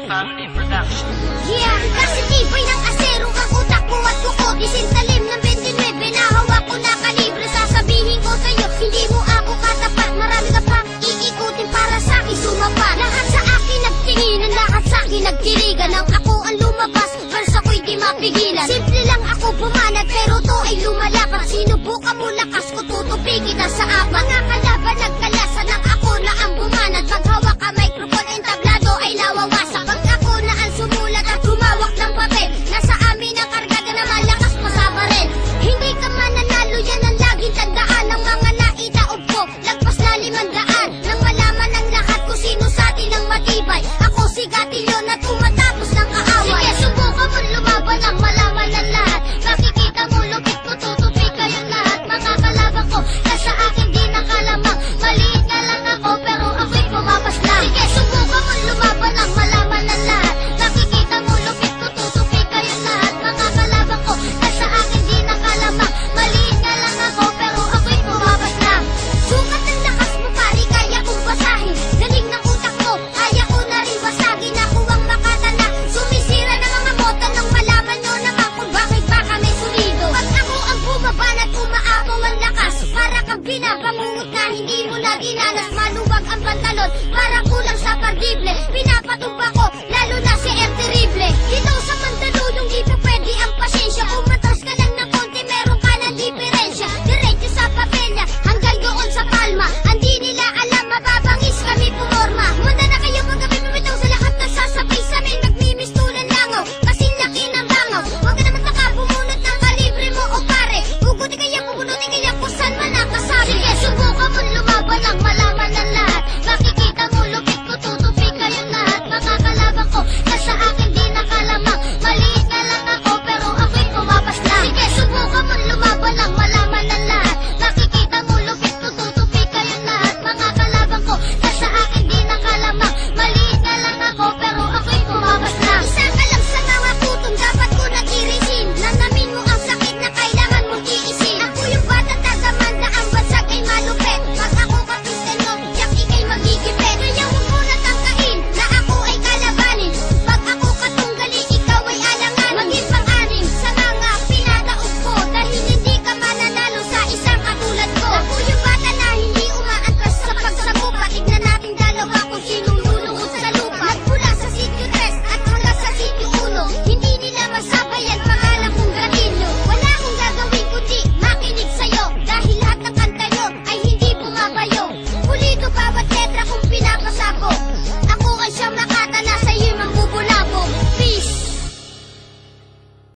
Family Production. Yeah, kasi tibay ng asero ang utak ko at kuko. Isintalim ng 29 na hawak ko na kalibre. Sasabihin ko sa'yo, hindi mo ako katapat. Marami ka pang iikutin para sa'kin sumapa. Lahat sa akin nagtinginan, lahat sa'kin nagtirigan. Nang ako ang lumabas, verse ako'y di mapigilan. Simple lang ako bumanat, pero to ay lumalapat. Sinubukan mo lakas ko, tutupi kita sa apat. Mga kalaban nagkalasa ng ako na ang bumanat. Paghawak ka microphone and tablado ay nawawasak. Sumulat at humawak ng papel. Nasa amin ang kargada na malakas pa sa baril. Hindi ka mananalo, yan ang laging tandaan. Ng mga naitaob ko, lagpas na 500. Nang malaman ng lahat kung sino sa atin ang matibay. Ako si Gatilyo na tumatapos ng kaaway. Sige, subukan mo lumaban ang malaman ng lahat. Makikita mo, lupit ko, tutupi kayong lahat. Mga kalaban ko, na sa akin di nakalamang. Maliit na lang ako, pero ako'y pumapas lang. Sige, subukan mo lumaban ang malaman ng lahat. Nakikita mo, lupit ko, tutupi kayong lahat. Mga kalaban ko, na sa akin di nakalamang. Maliit na lang ako, pero ako'y pumabas lang. Sukat ang lakas mo, pari, kaya kong basahin. Galing ng utak mo, kaya ko na rin basagin. Ako ang makatana, sumisira ng mga mota. Nang malaman nyo naman kung bakit ba kami sulido. Pag ako ang bumaban at umaapaw ang lakas, para kang binabangungot na hindi mo na dinanas. Maluwag ang pantalon, para kulang sa pardible. Pinapatumba ko, lalo na si M. Terrible. Dito sa